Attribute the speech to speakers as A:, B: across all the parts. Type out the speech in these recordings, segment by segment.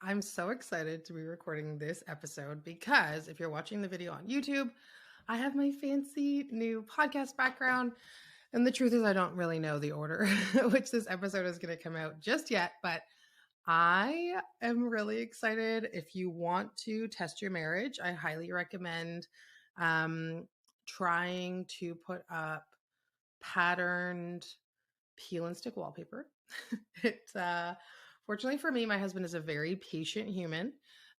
A: I'm so excited to be recording this episode because if you're watching the video on YouTube, I have my fancy new podcast background. And the truth is, I don't really know the order which this episode is going to come out just yet, but I am really excited. If you want to test your marriage, I highly recommend um, trying to put up patterned peel and stick wallpaper. It's fortunately for me, my husband is a very patient human.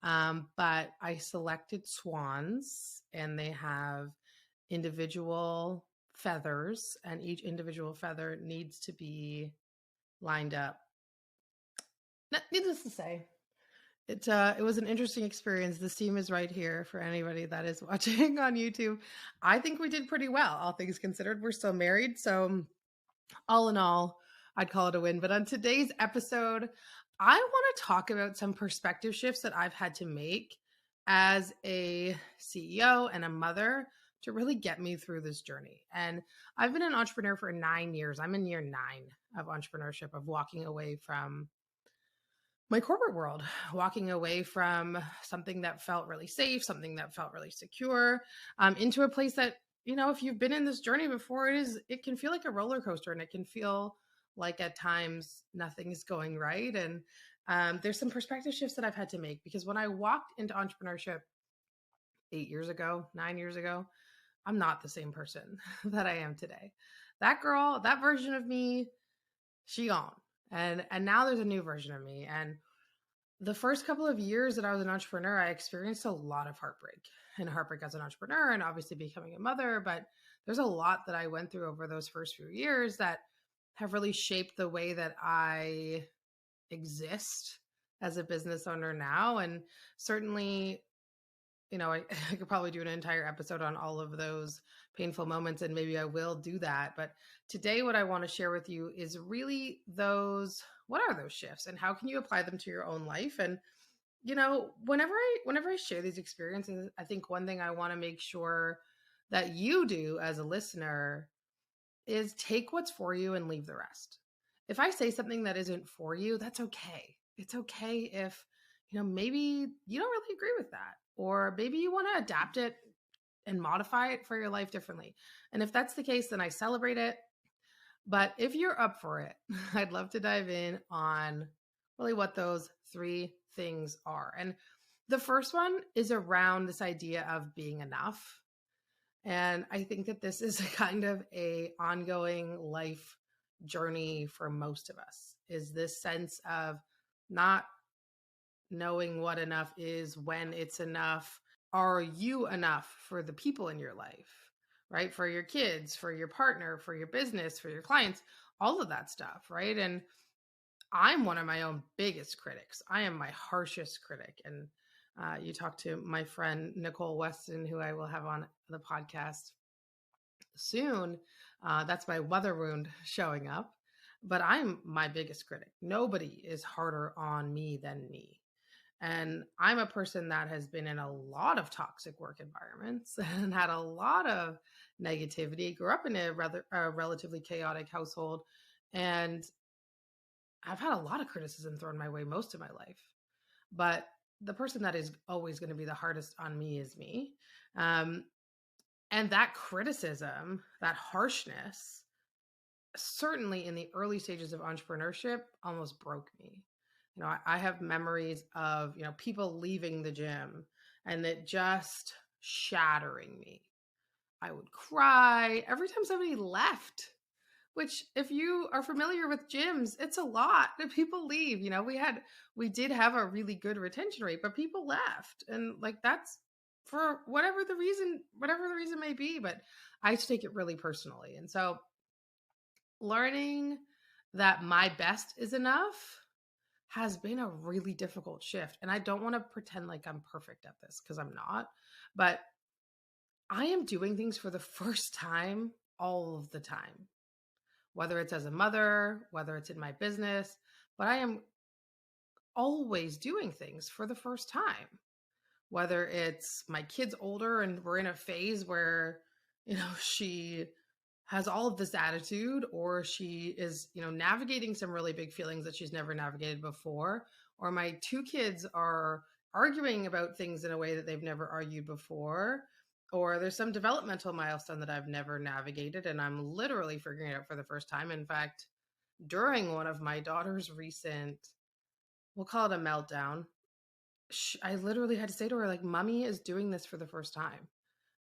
A: But I selected swans and they have individual feathers, and each individual feather needs to be lined up. Needless to say, it was an interesting experience. The seam is right here for anybody that is watching on YouTube. I think we did pretty well, all things considered. We're still married, so all in all, I'd call it a win. But on today's episode, I want to talk about some perspective shifts that I've had to make as a CEO and a mother to really get me through this journey. And I've been an entrepreneur for 9 years. I'm in year 9 of entrepreneurship, of walking away from my corporate world, walking away from something that felt really safe, something that felt really secure, into a place that, if you've been in this journey before, it can feel like a roller coaster, and it can feel like at times nothing is going right. And there's some perspective shifts that I've had to make, because when I walked into entrepreneurship 8 years ago, 9 years ago, I'm not the same person that I am today. That girl, that version of me, she gone. And now there's a new version of me. And the first couple of years that I was an entrepreneur, I experienced a lot of heartbreak, and heartbreak as an entrepreneur, and obviously becoming a mother. But there's a lot that I went through over those first few years that have really shaped the way that I exist as a business owner now. And certainly, I could probably do an entire episode on all of those painful moments, and maybe I will do that. But today, what I want to share with you is really what are those shifts, and how can you apply them to your own life? And, whenever I share these experiences, I think one thing I want to make sure that you do as a listener is take what's for you and leave the rest. If I say something that isn't for you, that's okay. It's okay if, maybe you don't really agree with that, or maybe you want to adapt it and modify it for your life differently. And if that's the case, then I celebrate it. But if you're up for it, I'd love to dive in on really what those 3 things are. And the first one is around this idea of being enough. And I think that this is a kind of a ongoing life journey for most of us, is this sense of not knowing what enough is, when it's enough. Are you enough for the people in your life, right? For your kids, for your partner, for your business, for your clients, all of that stuff, right? And I'm one of my own biggest critics. I am my harshest critic. And you talk to my friend Nicole Weston, who I will have on the podcast soon. That's my weather wound showing up. But I'm my biggest critic. Nobody is harder on me than me. And I'm a person that has been in a lot of toxic work environments and had a lot of negativity, grew up in a relatively chaotic household. And I've had a lot of criticism thrown my way most of my life. But the person that is always going to be the hardest on me is me. And that criticism, that harshness, certainly in the early stages of entrepreneurship, almost broke me. I have memories of, people leaving the gym and it just shattering me. I would cry every time somebody left, which, if you are familiar with gyms, it's a lot that people leave. We did have a really good retention rate, but people left. And like, that's for whatever the reason may be, but I used to take it really personally. And so learning that my best is enough has been a really difficult shift. And I don't want to pretend like I'm perfect at this, because I'm not, but I am doing things for the first time all of the time, whether it's as a mother, whether it's in my business, but I am always doing things for the first time, whether it's my kid's older and we're in a phase where, she has all of this attitude, or she is, navigating some really big feelings that she's never navigated before, or my two kids are arguing about things in a way that they've never argued before, or there's some developmental milestone that I've never navigated and I'm literally figuring it out for the first time. In fact, during one of my daughter's recent, we'll call it a meltdown, I literally had to say to her, like, Mommy is doing this for the first time.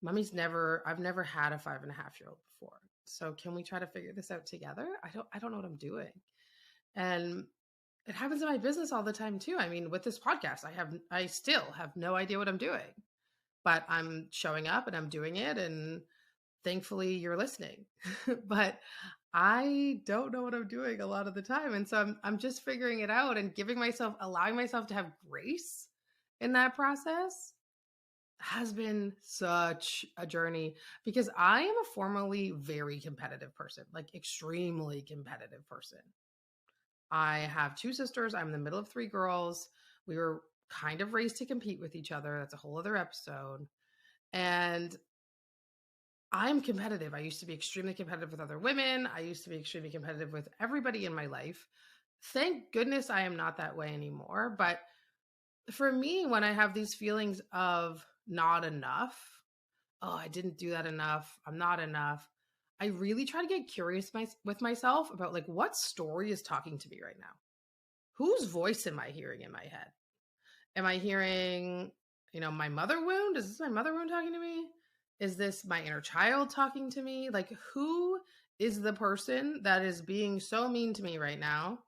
A: I've never had a 5.5-year-old before. So can we try to figure this out together? I don't know what I'm doing. And it happens in my business all the time too. I mean, with this podcast, I still have no idea what I'm doing, but I'm showing up and I'm doing it. And thankfully you're listening, but I don't know what I'm doing a lot of the time. And so I'm just figuring it out and allowing myself to have grace in that process has been such a journey, because I am a formerly very competitive person, like extremely competitive person. I have two sisters. I'm in the middle of three girls. We were kind of raised to compete with each other. That's a whole other episode. And I'm competitive. I used to be extremely competitive with other women. I used to be extremely competitive with everybody in my life. Thank goodness I am not that way anymore. But for me, when I have these feelings of not enough, oh, I didn't do that enough, I'm not enough, I really try to get curious with myself about, like, what story is talking to me right now? Whose voice am I hearing in my head? Am I hearing, my mother wound? Is this my mother wound talking to me? Is this my inner child talking to me? Like, who is the person that is being so mean to me right now,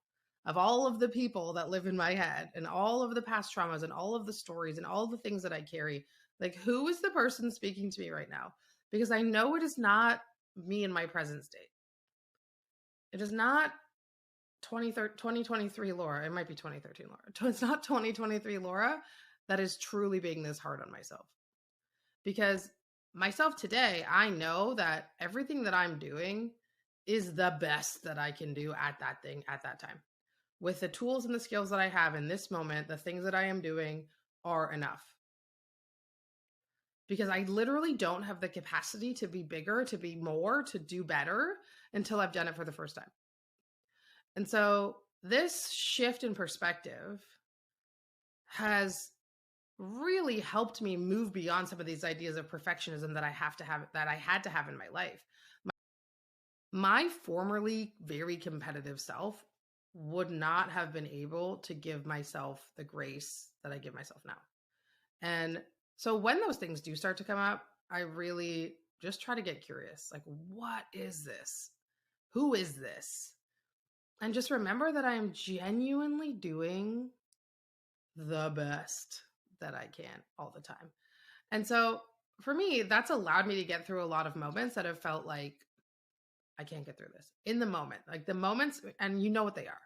A: of all of the people that live in my head and all of the past traumas and all of the stories and all of the things that I carry? Like, who is the person speaking to me right now? Because I know it is not me in my present state. It is not 2023 Laura. It might be 2013 Laura. It's not 2023 Laura that is truly being this hard on myself. Because myself today, I know that everything that I'm doing is the best that I can do at that thing at that time. With the tools and the skills that I have in this moment, the things that I am doing are enough. Because I literally don't have the capacity to be bigger, to be more, to do better until I've done it for the first time. And so this shift in perspective has really helped me move beyond some of these ideas of perfectionism that I had to have in my life. My formerly very competitive self would not have been able to give myself the grace that I give myself now. And so when those things do start to come up, I really just try to get curious. Like, what is this? Who is this? And just remember that I am genuinely doing the best that I can all the time. And so for me, that's allowed me to get through a lot of moments that have felt like I can't get through this in the moment. Like the moments, and you know what they are,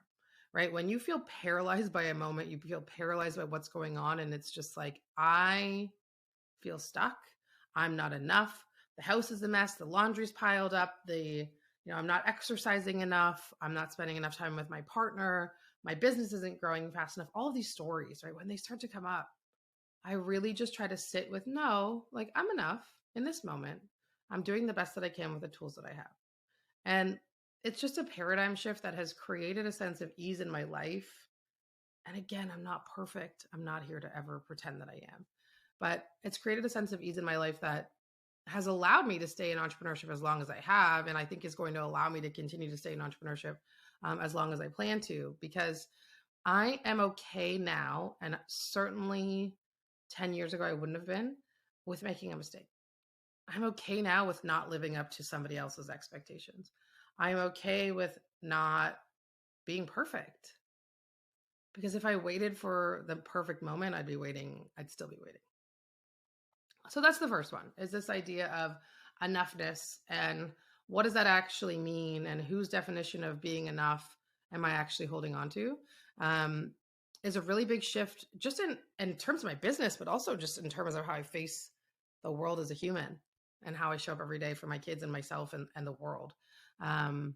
A: right? When you feel paralyzed by a moment, you feel paralyzed by what's going on. And it's just like, I feel stuck. I'm not enough. The house is a mess. The laundry's piled up. I'm not exercising enough. I'm not spending enough time with my partner. My business isn't growing fast enough. All of these stories, right? When they start to come up, I really just try to sit with, no, like, I'm enough in this moment. I'm doing the best that I can with the tools that I have. And it's just a paradigm shift that has created a sense of ease in my life. And again, I'm not perfect. I'm not here to ever pretend that I am. But it's created a sense of ease in my life that has allowed me to stay in entrepreneurship as long as I have. And I think is going to allow me to continue to stay in entrepreneurship as long as I plan to, because I am okay now. And certainly 10 years ago, I wouldn't have been, with making a mistake. I'm okay now with not living up to somebody else's expectations. I'm okay with not being perfect. Because if I waited for the perfect moment, I'd still be waiting. So that's the first one, is this idea of enoughness, and what does that actually mean, and whose definition of being enough am I actually holding on to? Is a really big shift just in terms of my business, but also just in terms of how I face the world as a human and how I show up every day for my kids and myself and the world. And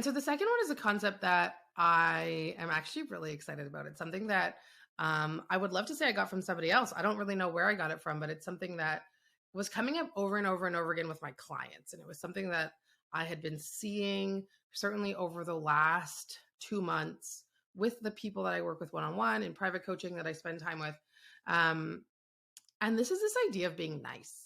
A: so the second one is a concept that I am actually really excited about. It's something that I would love to say I got from somebody else. I don't really know where I got it from, but it's something that was coming up over and over and over again with my clients. And it was something that I had been seeing certainly over the last 2 months with the people that I work with one-on-one in private coaching that I spend time with. And this is this idea of being nice.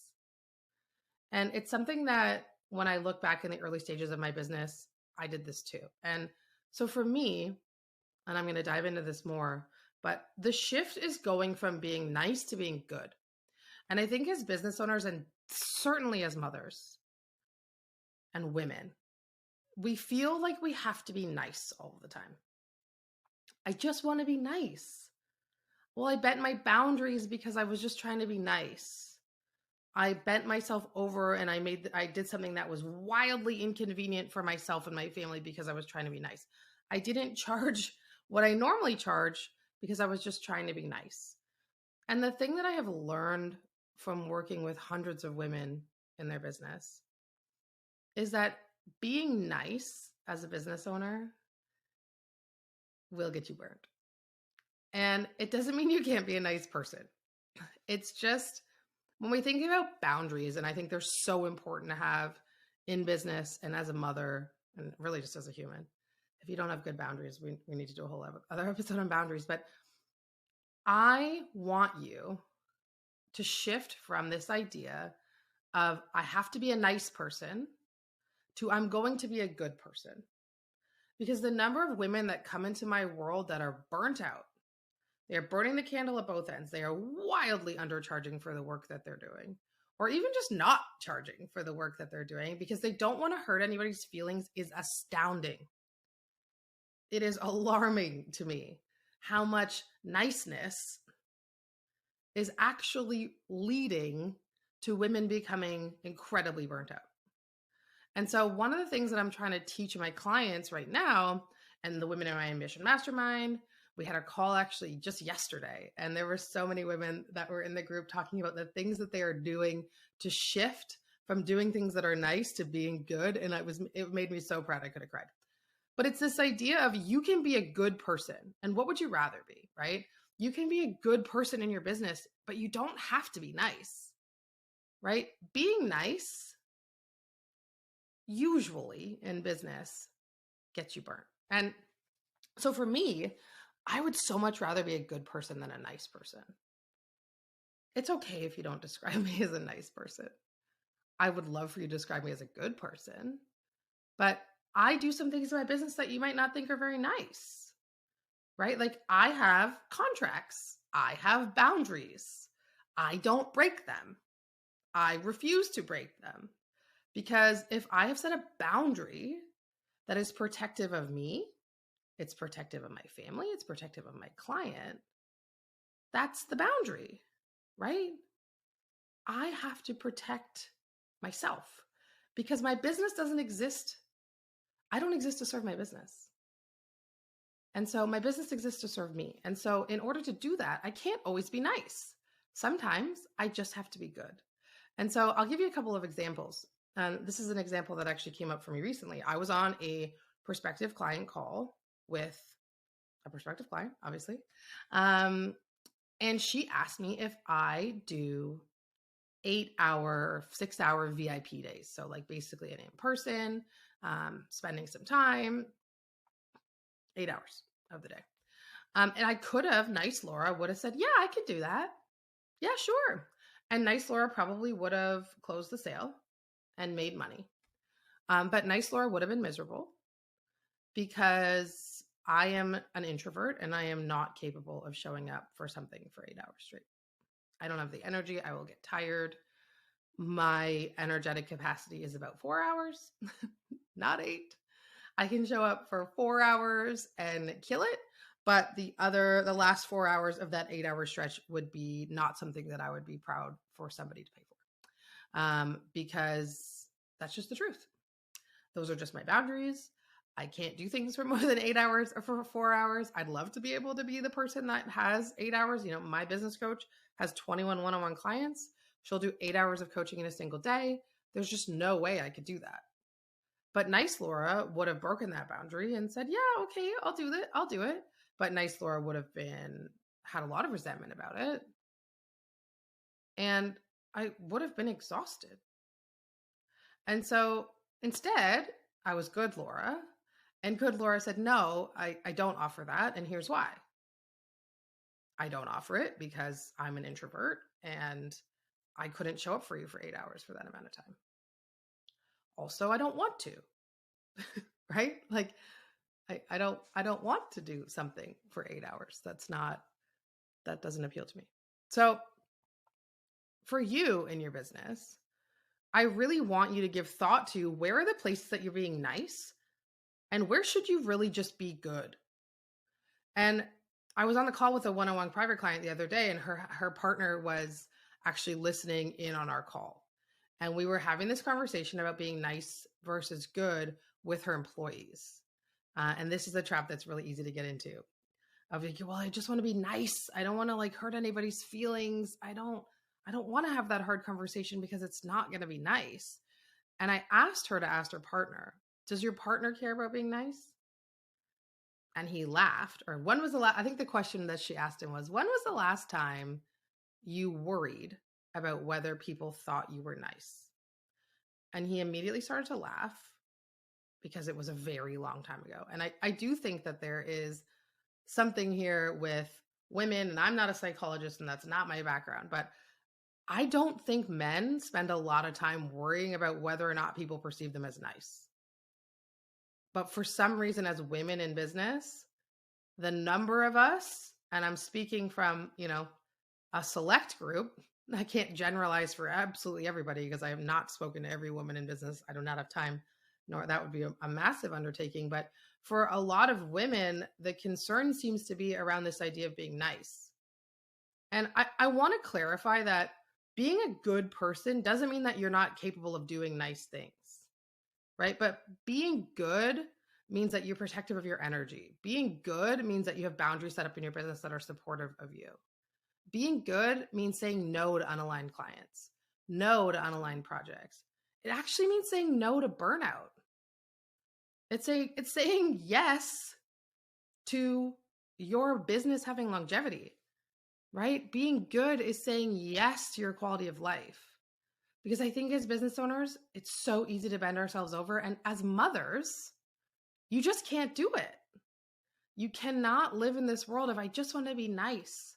A: And it's something that when I look back in the early stages of my business, I did this too. And so for me, and I'm going to dive into this more, but the shift is going from being nice to being good. And I think as business owners, and certainly as mothers and women, we feel like we have to be nice all the time. I just want to be nice. Well, I bent my boundaries because I was just trying to be nice. I bent myself over and I did something that was wildly inconvenient for myself and my family because I was trying to be nice. I didn't charge what I normally charge because I was just trying to be nice. And the thing that I have learned from working with hundreds of women in their business is that being nice as a business owner will get you burned. And it doesn't mean you can't be a nice person. It's just when we think about boundaries, and I think they're so important to have in business and as a mother, and really just as a human. If you don't have good boundaries, we need to do a whole other episode on boundaries. But I want you to shift from this idea of I have to be a nice person to I'm going to be a good person. Because the number of women that come into my world that are burnt out, they're burning the candle at both ends. They are wildly undercharging for the work that they're doing, or even just not charging for the work that they're doing because they don't want to hurt anybody's feelings is astounding. It is alarming to me how much niceness is actually leading to women becoming incredibly burnt out. And so one of the things that I'm trying to teach my clients right now, and the women in my Ambition Mastermind, we had a call actually just yesterday, and there were so many women that were in the group talking about the things that they are doing to shift from doing things that are nice to being good. And it made me so proud I could have cried. But it's this idea of you can be a good person. And what would you rather be, right? You can be a good person in your business, but you don't have to be nice, right? Being nice usually in business gets you burnt. And so for me, I would so much rather be a good person than a nice person. It's okay if you don't describe me as a nice person. I would love for you to describe me as a good person, but I do some things in my business that you might not think are very nice, right? Like I have contracts. I have boundaries. I don't break them. I refuse to break them because if I have set a boundary that is protective of me, it's protective of my family, it's protective of my client, that's the boundary, right? I have to protect myself because my business doesn't exist. I don't exist to serve my business. And so my business exists to serve me. And so in order to do that, I can't always be nice. Sometimes I just have to be good. And so I'll give you a couple of examples. This is an example that actually came up for me recently. I was on a prospective client call with a prospective client, obviously. And she asked me if I do 8-hour, 6-hour VIP days. So like basically an in-person, spending some time, 8 hours of the day. And I could have, nice Laura would have said, yeah, I could do that. Yeah, sure. And nice Laura probably would have closed the sale and made money. But nice Laura would have been miserable because I am an introvert and I am not capable of showing up for something for 8 hours straight. I don't have the energy. I will get tired. My energetic capacity is about 4 hours, not 8. I can show up for 4 hours and kill it. But the last 4 hours of that 8-hour stretch would be not something that I would be proud for somebody to pay for. Because that's just the truth. Those are just my boundaries. I can't do things for more than 8 hours or for 4 hours. I'd love to be able to be the person that has 8 hours. You know, my business coach has 21 one-on-one clients. She'll do 8 hours of coaching in a single day. There's just no way I could do that. But nice Laura would have broken that boundary and said, yeah, okay, I'll do that. I'll do it. But nice Laura would have had a lot of resentment about it. And I would have been exhausted. And so instead, I was good Laura. And good Laura said, no, I don't offer that. And here's why. I don't offer it because I'm an introvert and I couldn't show up for you for 8 hours for that amount of time. Also, I don't want to, right? Like I don't want to do something for 8 hours. That doesn't appeal to me. So for you in your business, I really want you to give thought to where are the places that you're being nice and where should you really just be good? And I was on the call with a one-on-one private client the other day, and her partner was actually listening in on our call. And we were having this conversation about being nice versus good with her employees. And this is a trap that's really easy to get into. Of like, well, I just want to be nice. I don't want to like hurt anybody's feelings. I don't want to have that hard conversation because it's not going to be nice. And I asked her to ask her partner, does your partner care about being nice? And he laughed. Or when was the last, I think the question that she asked him was, when was the last time you worried about whether people thought you were nice? And he immediately started to laugh because it was a very long time ago. And I do think that there is something here with women, and I'm not a psychologist and that's not my background, but I don't think men spend a lot of time worrying about whether or not people perceive them as nice. But for some reason, as women in business, the number of us, and I'm speaking from, a select group, I can't generalize for absolutely everybody because I have not spoken to every woman in business. I do not have time, nor that would be a massive undertaking. But for a lot of women, the concern seems to be around this idea of being nice. And I want to clarify that being a good person doesn't mean that you're not capable of doing nice things, right? But being good means that you're protective of your energy. Being good means that you have boundaries set up in your business that are supportive of you. Being good means saying no to unaligned clients, no to unaligned projects. It actually means saying no to burnout. It's saying yes to your business having longevity, right? Being good is saying yes to your quality of life. Because I think as business owners, it's so easy to bend ourselves over. And as mothers, you just can't do it. You cannot live in this world of, I just want to be nice.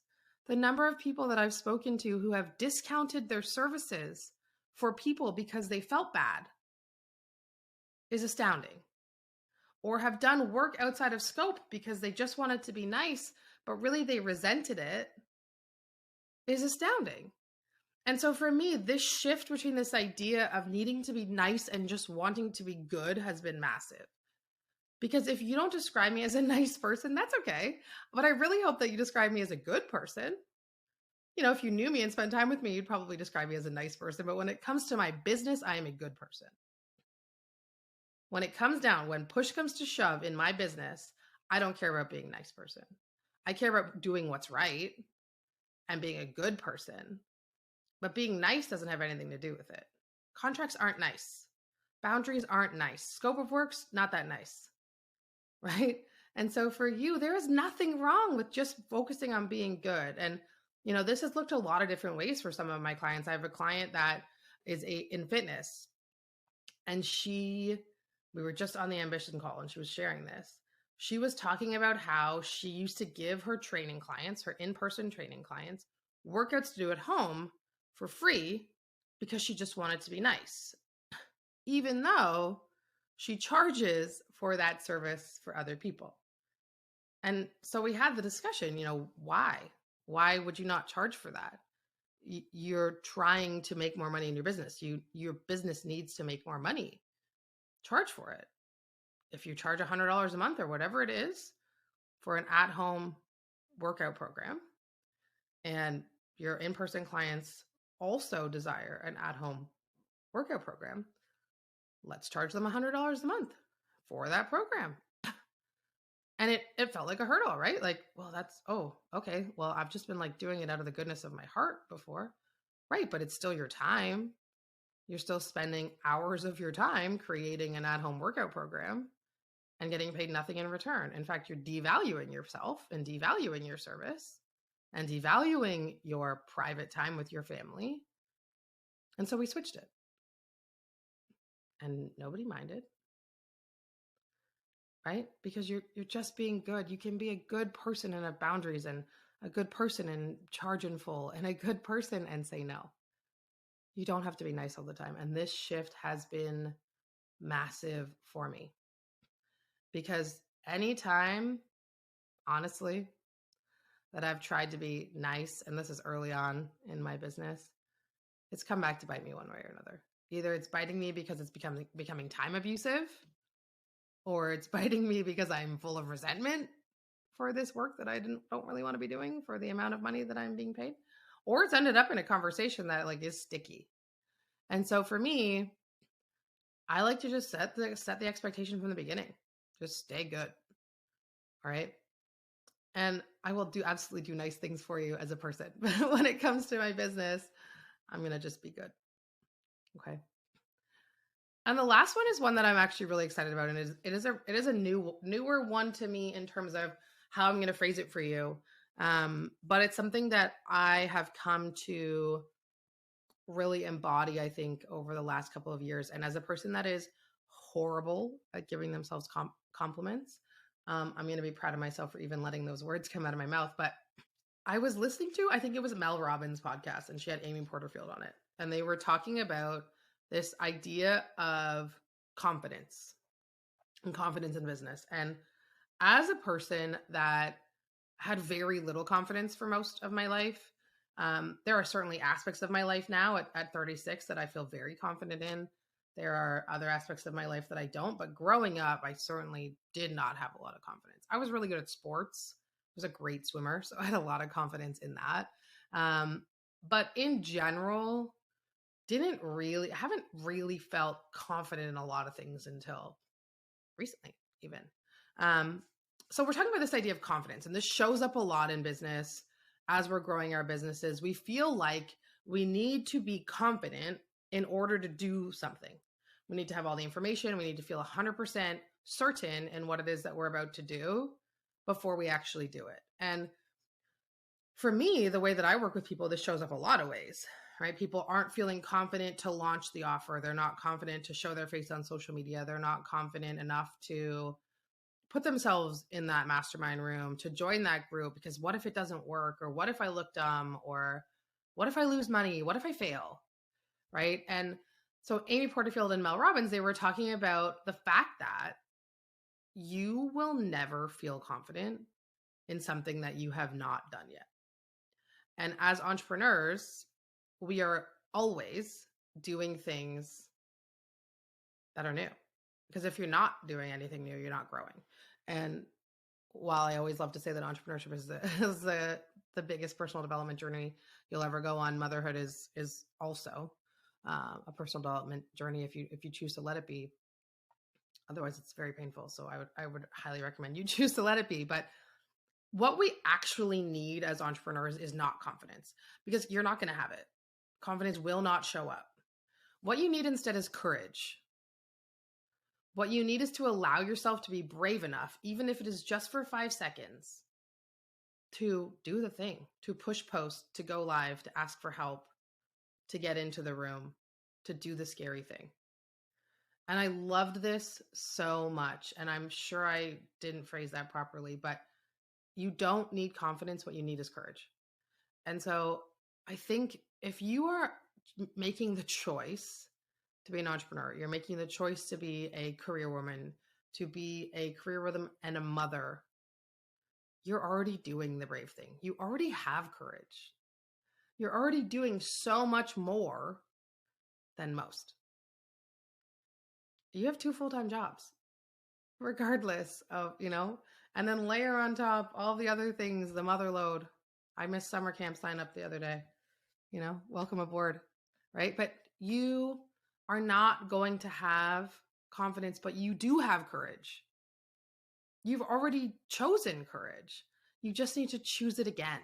A: The number of people that I've spoken to who have discounted their services for people because they felt bad is astounding. Or have done work outside of scope because they just wanted to be nice, but really they resented it, is astounding. And so for me, this shift between this idea of needing to be nice and just wanting to be good has been massive. Because if you don't describe me as a nice person, that's okay. But I really hope that you describe me as a good person. If you knew me and spent time with me, you'd probably describe me as a nice person. But when it comes to my business, I am a good person. When it comes down, when push comes to shove in my business, I don't care about being a nice person. I care about doing what's right and being a good person. But being nice doesn't have anything to do with it. Contracts aren't nice. Boundaries aren't nice. Scope of work's not that nice, right? And so for you, there is nothing wrong with just focusing on being good. And, this has looked a lot of different ways for some of my clients. I have a client that is in fitness, and we were just on the ambition call and she was sharing this. She was talking about how she used to give her training clients, her in-person training clients, workouts to do at home for free because she just wanted to be nice, even though she charges for that service for other people. And so we had the discussion, why? Why would you not charge for that? You're trying to make more money in your business. Your business needs to make more money. Charge for it. If you charge $100 a month or whatever it is for an at-home workout program, and your in-person clients also desire an at-home workout program, let's charge them $100 a month for that program. And it felt like a hurdle, right? Like, well, okay. Well, I've just been like doing it out of the goodness of my heart before. Right. But it's still your time. You're still spending hours of your time creating an at-home workout program and getting paid nothing in return. In fact, you're devaluing yourself and devaluing your service and devaluing your private time with your family And so we switched it. And nobody minded, right? Because you're just being good. You can be a good person and have boundaries, and a good person and charge in full, and a good person and say no. You don't have to be nice all the time. And this shift has been massive for me, because anytime, honestly, that I've tried to be nice, and this is early on in my business, it's come back to bite me one way or another. Either it's biting me because it's becoming time abusive, or it's biting me because I'm full of resentment for this work that I don't really want to be doing for the amount of money that I'm being paid, or it's ended up in a conversation that like is sticky. And so for me, I like to just set the expectation from the beginning. Just stay good. All right. And I will absolutely do nice things for you as a person. But when it comes to my business, I'm going to just be good. Okay. And the last one is one that I'm actually really excited about. And it is a newer one to me in terms of how I'm going to phrase it for you. But it's something that I have come to really embody, I think, over the last couple of years. And as a person that is horrible at giving themselves compliments, I'm going to be proud of myself for even letting those words come out of my mouth. But I was listening to, I think it was Mel Robbins' podcast, and she had Amy Porterfield on it. And they were talking about this idea of confidence and confidence in business. And as a person that had very little confidence for most of my life, there are certainly aspects of my life now at 36 that I feel very confident in. There are other aspects of my life that I don't, but growing up, I certainly did not have a lot of confidence. I was really good at sports. I was a great swimmer, so I had a lot of confidence in that. But in general, haven't really felt confident in a lot of things until recently, even. So we're talking about this idea of confidence, and this shows up a lot in business as we're growing our businesses. We feel like we need to be confident in order to do something. We need to have all the information. We need to feel 100% certain in what it is that we're about to do before we actually do it. And for me, the way that I work with people, this shows up a lot of ways, right? People aren't feeling confident to launch the offer. They're not confident to show their face on social media. They're not confident enough to put themselves in that mastermind room, to join that group, because what if it doesn't work? Or what if I look dumb? Or what if I lose money? What if I fail? Right. And so Amy Porterfield and Mel Robbins, they were talking about the fact that you will never feel confident in something that you have not done yet. And as entrepreneurs, we are always doing things that are new. Because if you're not doing anything new, you're not growing. And while I always love to say that entrepreneurship is the biggest personal development journey you'll ever go on, motherhood is also a personal development journey if you choose to let it be. Otherwise, it's very painful. So I would highly recommend you choose to let it be. But what we actually need as entrepreneurs is not confidence, because you're not going to have it. Confidence will not show up. What you need instead is courage. What you need is to allow yourself to be brave enough, even if it is just for 5 seconds, to do the thing, to push post, to go live, to ask for help, to get into the room, to do the scary thing. And I loved this so much. And I'm sure I didn't phrase that properly, but you don't need confidence. What you need is courage. And so I think if you are making the choice to be an entrepreneur, you're making the choice to be a career woman, to be a career rhythm and a mother, you're already doing the brave thing. You already have courage. You're already doing so much more than most. You have 2 full-time jobs, regardless of, and then layer on top all the other things, the mother load. I missed summer camp sign up the other day, welcome aboard, right? But you are not going to have confidence, but you do have courage. You've already chosen courage. You just need to choose it again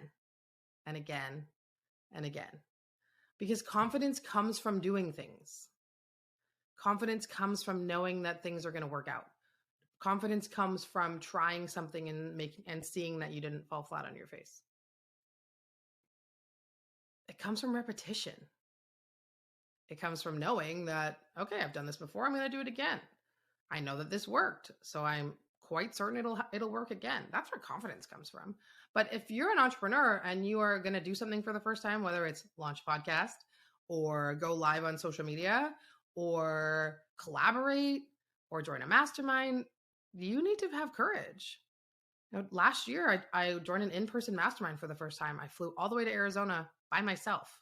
A: and again and again, because confidence comes from doing things. Confidence comes from knowing that things are going to work out. Confidence comes from trying something and seeing that you didn't fall flat on your face. It comes from repetition. It comes from knowing that, okay, I've done this before. I'm going to do it again. I know that this worked, so I'm quite certain it'll work again. That's where confidence comes from. But if you're an entrepreneur and you are going to do something for the first time, whether it's launch a podcast or go live on social media or collaborate or join a mastermind, you need to have courage. Last year, I joined an in-person mastermind for the first time. I flew all the way to Arizona by myself,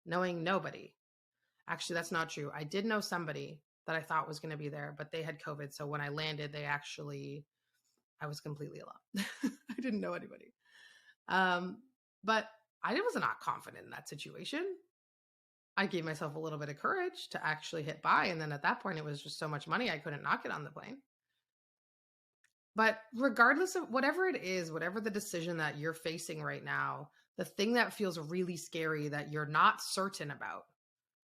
A: knowing nobody. Actually, that's not true. I did know somebody that I thought was going to be there, but they had COVID. So when I landed, I was completely alone. I didn't know anybody. But I was not confident in that situation. I gave myself a little bit of courage to actually hit buy. And then at that point, it was just so much money, I couldn't not get on the plane. But regardless of whatever it is, whatever the decision that you're facing right now, the thing that feels really scary that you're not certain about,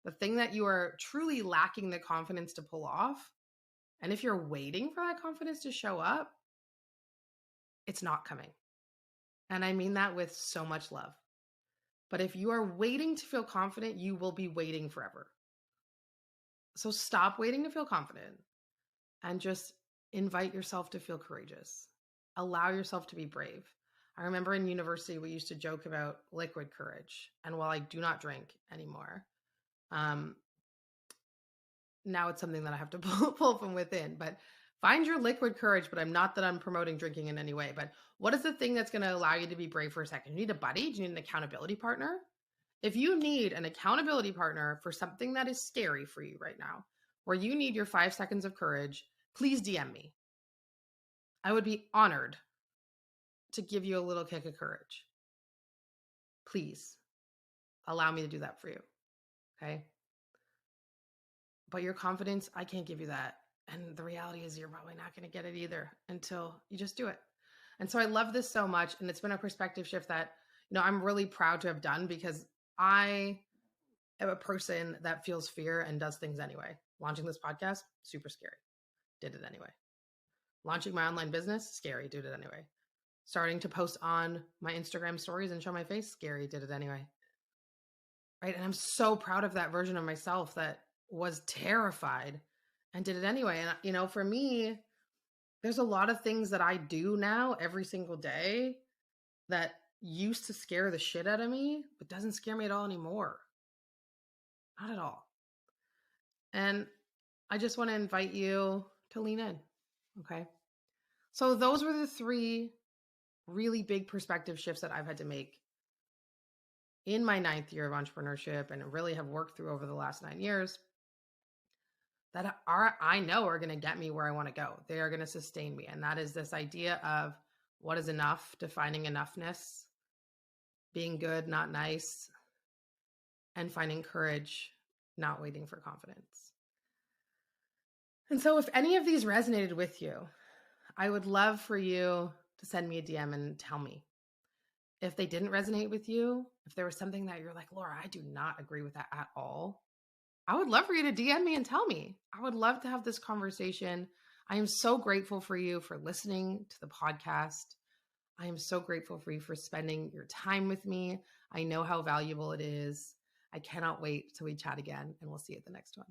A: the thing that you are truly lacking the confidence to pull off, and if you're waiting for that confidence to show up, it's not coming. And I mean that with so much love. But if you are waiting to feel confident, you will be waiting forever. So stop waiting to feel confident and just invite yourself to feel courageous. Allow yourself to be brave. I remember in university, we used to joke about liquid courage. And while I do not drink anymore, now it's something that I have to pull from within. But find your liquid courage. But I'm promoting drinking in any way. But what is the thing that's going to allow you to be brave for a second? You need a buddy? Do you need an accountability partner? If you need an accountability partner for something that is scary for you right now, where you need your 5 seconds of courage, please DM me. I would be honored to give you a little kick of courage. Please allow me to do that for you. Okay. But your confidence, I can't give you that. And the reality is you're probably not going to get it either until you just do it. And so I love this so much. And it's been a perspective shift that, I'm really proud to have done, because I am a person that feels fear and does things anyway. Launching this podcast, super scary. Did it anyway. Launching my online business, scary. Did it anyway. Starting to post on my Instagram stories and show my face, scary. Did it anyway. Right. And I'm so proud of that version of myself that was terrified and did it anyway. And, for me, there's a lot of things that I do now every single day that used to scare the shit out of me, but doesn't scare me at all anymore. Not at all. And I just want to invite you to lean in. Okay. So those were the 3 really big perspective shifts that I've had to make in my 9th year of entrepreneurship, and really have worked through over the last 9 years, that I know are going to get me where I want to go. They are going to sustain me. And that is this idea of what is enough, defining enoughness, being good, not nice, and finding courage, not waiting for confidence. And so if any of these resonated with you, I would love for you to send me a DM and tell me. If they didn't resonate with you, if there was something that you're like, Laura, I do not agree with that at all, I would love for you to DM me and tell me. I would love to have this conversation. I am so grateful for you for listening to the podcast. I am so grateful for you for spending your time with me. I know how valuable it is. I cannot wait till we chat again, and we'll see you at the next one.